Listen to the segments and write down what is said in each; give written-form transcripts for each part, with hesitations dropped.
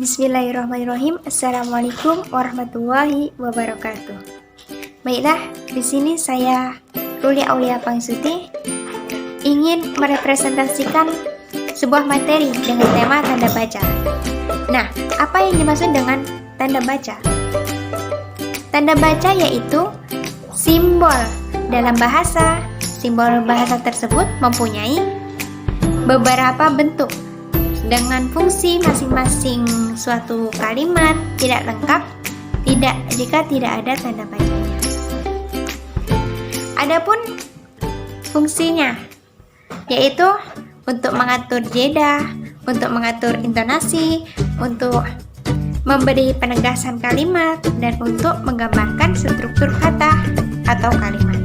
Bismillahirrahmanirrahim. Assalamualaikum warahmatullahi wabarakatuh. Baiklah, di sini saya Ruli Aulia Pangsuti ingin merepresentasikan sebuah materi dengan tema tanda baca. Nah, apa yang dimaksud dengan tanda baca? Tanda baca yaitu simbol dalam bahasa. Simbol bahasa tersebut mempunyai beberapa bentuk dengan fungsi masing-masing. Suatu kalimat tidak lengkap jika tidak ada tanda bacanya. Adapun fungsinya yaitu untuk mengatur jeda, untuk mengatur intonasi, untuk memberi penegasan kalimat, dan untuk menggambarkan struktur kata atau kalimat.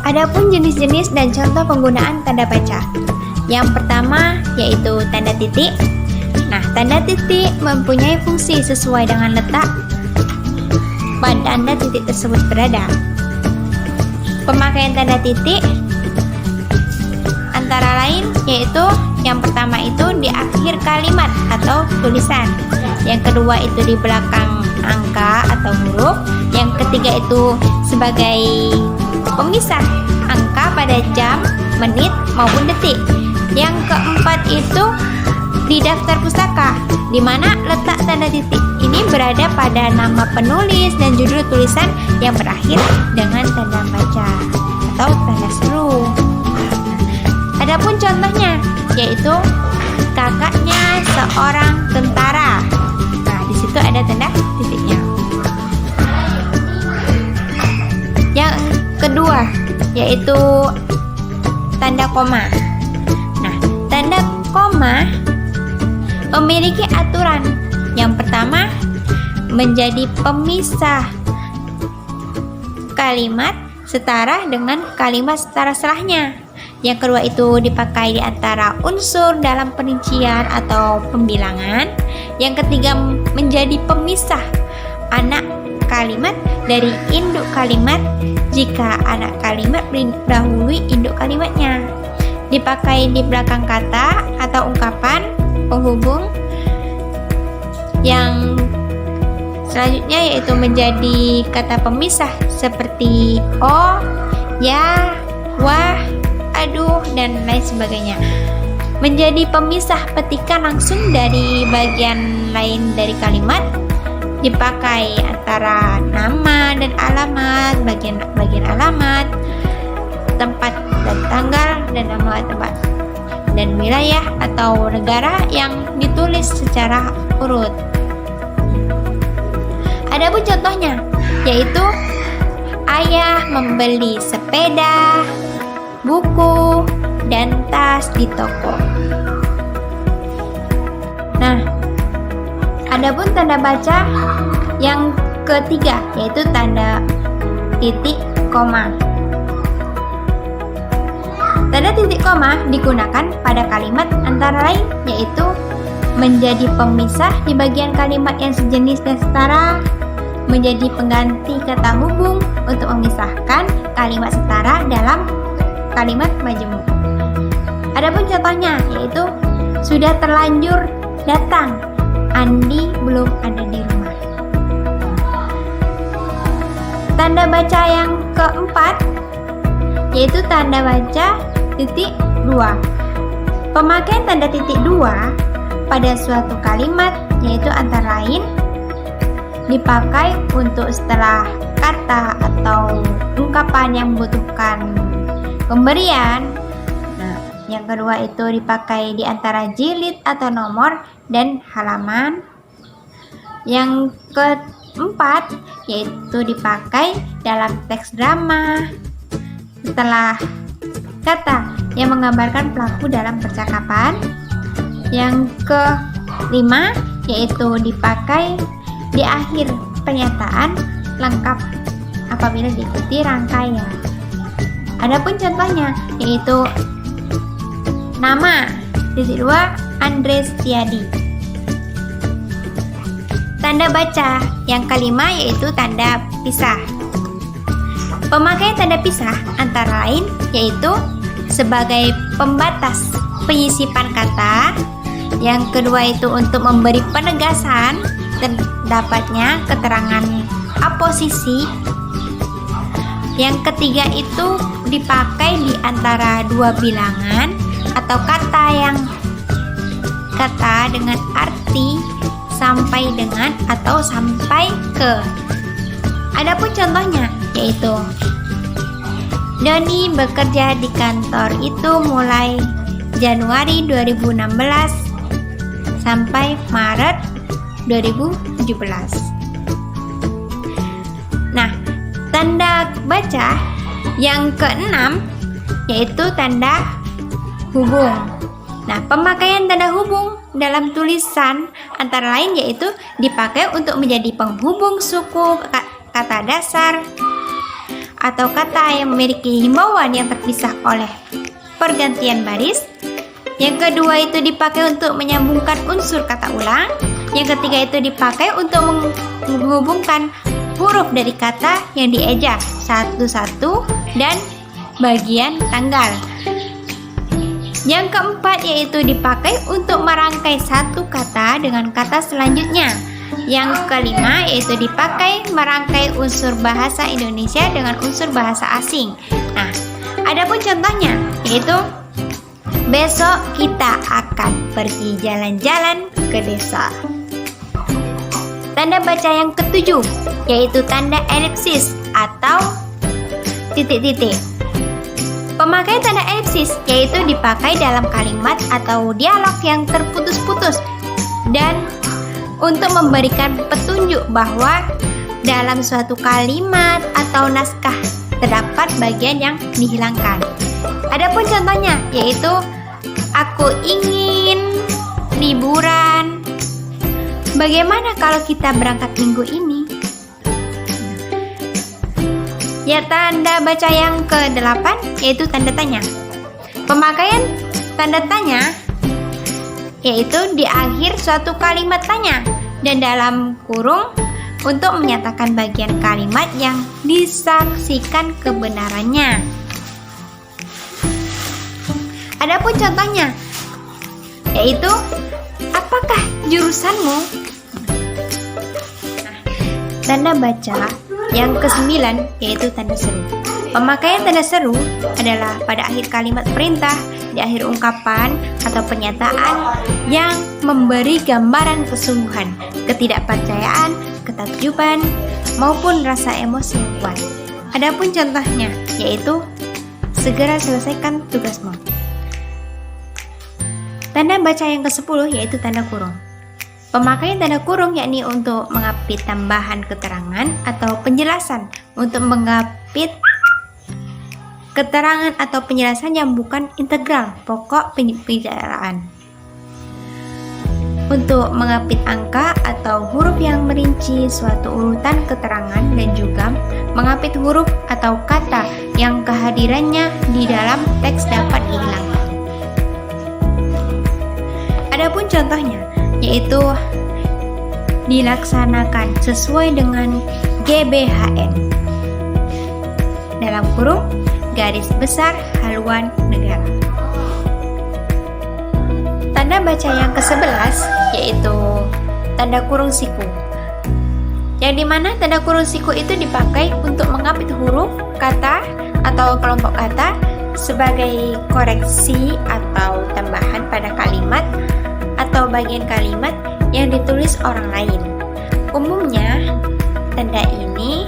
Adapun jenis-jenis dan contoh penggunaan tanda baca. Yang pertama yaitu tanda titik. Nah, tanda titik mempunyai fungsi sesuai dengan letak pada titik tersebut berada. Pemakaian tanda titik antara lain yaitu yang pertama itu di akhir kalimat atau tulisan. Yang kedua itu di belakang angka atau huruf. Yang ketiga itu sebagai pemisah angka pada jam, menit maupun detik. Yang keempat itu di daftar pustaka, di mana letak tanda titik ini berada pada nama penulis dan judul tulisan yang berakhir dengan tanda baca atau tanda seru. Adapun contohnya yaitu kakaknya seorang tentara. Nah, di situ ada tanda titiknya. Yang kedua yaitu tanda koma. Nah, tanda koma memiliki aturan. Yang pertama, menjadi pemisah kalimat setara dengan kalimat setara setelahnya. Yang kedua itu dipakai di antara unsur dalam perincian atau pembilangan. Yang ketiga, menjadi pemisah anak kalimat dari induk kalimat jika anak kalimat mendahului induk kalimatnya. Dipakai di belakang kata atau ungkapan penghubung. Yang selanjutnya yaitu menjadi kata pemisah seperti oh, ya, wah, aduh, dan lain sebagainya. Menjadi pemisah petikan langsung dari bagian lain dari kalimat. Dipakai antara nama dan alamat, bagian alamat, tempat dan tanggal, dan nama tempat dan wilayah atau negara yang ditulis secara urut. Adapun contohnya yaitu ayah membeli sepeda, buku, dan tas di toko. Nah, adapun tanda baca yang ketiga yaitu tanda titik koma. Tanda titik koma digunakan pada kalimat antara lain yaitu menjadi pemisah di bagian kalimat yang sejenis dan setara, menjadi pengganti kata hubung untuk memisahkan kalimat setara dalam kalimat majemuk. Adapun contohnya yaitu sudah terlanjur datang, Andi belum ada di rumah. Tanda baca yang keempat yaitu tanda baca titik dua. Pemakaian tanda titik dua pada suatu kalimat yaitu antara lain dipakai untuk setelah kata atau ungkapan yang membutuhkan pemberian. Nah, yang kedua itu dipakai di antara jilid atau nomor dan halaman. Yang keempat yaitu dipakai dalam teks drama setelah kata yang menggambarkan pelaku dalam percakapan. Yang kelima yaitu dipakai di akhir pernyataan lengkap apabila diikuti rangkaian. Adapun contohnya yaitu nama titik dua Andres Tiadi. Tanda baca yang kelima yaitu tanda pisah. Pemakaian tanda pisah antara lain yaitu sebagai pembatas penyisipan kata Yang kedua itu untuk memberi penegasan terdapatnya keterangan aposisi. Yang ketiga itu dipakai di antara dua bilangan atau kata dengan arti sampai dengan atau sampai ke. Adapun contohnya yaitu Doni bekerja di kantor itu mulai Januari 2016 sampai Maret 2017. Nah, tanda baca yang keenam yaitu tanda hubung. Nah, pemakaian tanda hubung dalam tulisan antara lain yaitu dipakai untuk menjadi penghubung suku, kata dasar, atau kata yang memiliki himbauan yang terpisah oleh pergantian baris. Yang kedua itu dipakai untuk menyambungkan unsur kata ulang. Yang ketiga itu dipakai untuk menghubungkan huruf dari kata yang dieja satu-satu dan bagian tanggal. Yang keempat yaitu dipakai untuk merangkai satu kata dengan kata selanjutnya. Yang kelima yaitu dipakai merangkai unsur bahasa Indonesia dengan unsur bahasa asing. Nah, adapun contohnya yaitu besok kita akan pergi jalan-jalan ke desa. Tanda baca yang ketujuh yaitu tanda elipsis atau titik-titik. Pemakaian tanda elipsis yaitu dipakai dalam kalimat atau dialog yang terputus-putus dan untuk memberikan petunjuk bahwa dalam suatu kalimat atau naskah terdapat bagian yang dihilangkan. Adapun contohnya yaitu aku ingin liburan. Bagaimana kalau kita berangkat minggu ini? Ya, tanda baca yang ke-8 yaitu tanda tanya. Pemakaian tanda tanya yaitu di akhir suatu kalimat tanya dan dalam kurung untuk menyatakan bagian kalimat yang disaksikan kebenarannya. Adapun contohnya yaitu apakah jurusanmu? Tanda baca yang ke-9 yaitu tanda seru. Pemakaian tanda seru adalah pada akhir kalimat perintah, di akhir ungkapan atau pernyataan yang memberi gambaran kesungguhan, ketidakpercayaan, ketakjuban, maupun rasa emosi yang kuat. Adapun contohnya yaitu segera selesaikan tugasmu. Tanda baca yang ke-10 yaitu tanda kurung. Pemakaian tanda kurung yakni untuk mengapit tambahan keterangan atau penjelasan, untuk mengapit keterangan atau penjelasan yang bukan integral pokok pembicaraan, untuk mengapit angka atau huruf yang merinci suatu urutan keterangan, dan juga mengapit huruf atau kata yang kehadirannya di dalam teks dapat dihilangkan. Adapun contohnya yaitu dilaksanakan sesuai dengan GBHN dalam kurung garis besar haluan negara. Tanda baca yang ke-11 yaitu tanda kurung siku, yang dimana tanda kurung siku itu dipakai untuk mengapit huruf, kata, atau kelompok kata sebagai koreksi atau tambahan pada kalimat atau bagian kalimat yang ditulis orang lain. Umumnya tanda ini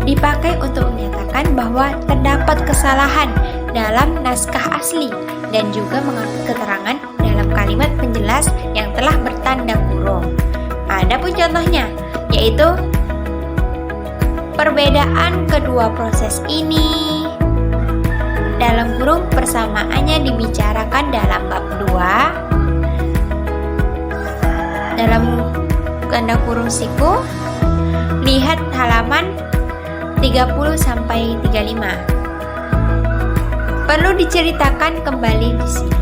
dipakai untuk menyatakan bahwa terdapat kesalahan dalam naskah asli dan juga mengandung keterangan dalam kalimat penjelas yang telah bertanda kurung. Adapun contohnya yaitu perbedaan kedua proses ini dalam kurung persamaannya dibicarakan dalam bab 2 dalam tanda kurung siku. Lihat halaman 30-35. Perlu diceritakan kembali di sini.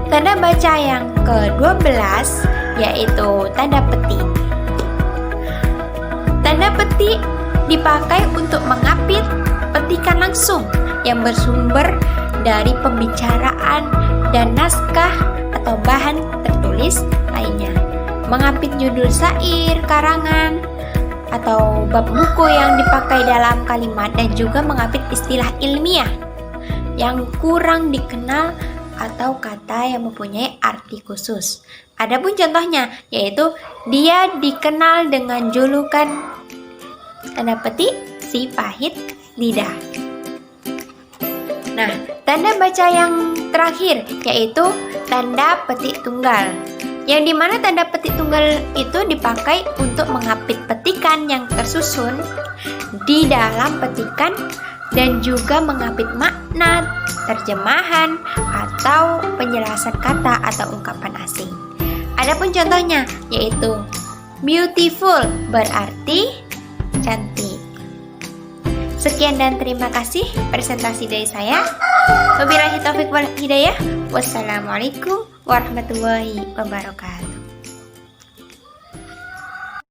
Tanda baca yang ke-12 yaitu tanda petik. Tanda petik dipakai untuk mengapit petikan langsung yang bersumber dari pembicaraan dan naskah atau bahan tertulis lainnya. Mengapit judul syair, karangan, atau bab buku yang dipakai dalam kalimat, dan juga mengapit istilah ilmiah yang kurang dikenal atau kata yang mempunyai arti khusus. Adapun contohnya, yaitu dia dikenal dengan julukan tanda petik si pahit lidah. Nah, tanda baca yang terakhir yaitu tanda petik tunggal, yang dimana tanda petik tunggal itu dipakai untuk mengapit petikan yang tersusun di dalam petikan dan juga mengapit makna, terjemahan, atau penjelasan kata atau ungkapan asing. Adapun contohnya yaitu beautiful berarti cantik. Sekian dan terima kasih presentasi dari saya. Wabillahi taufiq wal hidayah. Wassalamualaikum warahmatullahi wabarakatuh.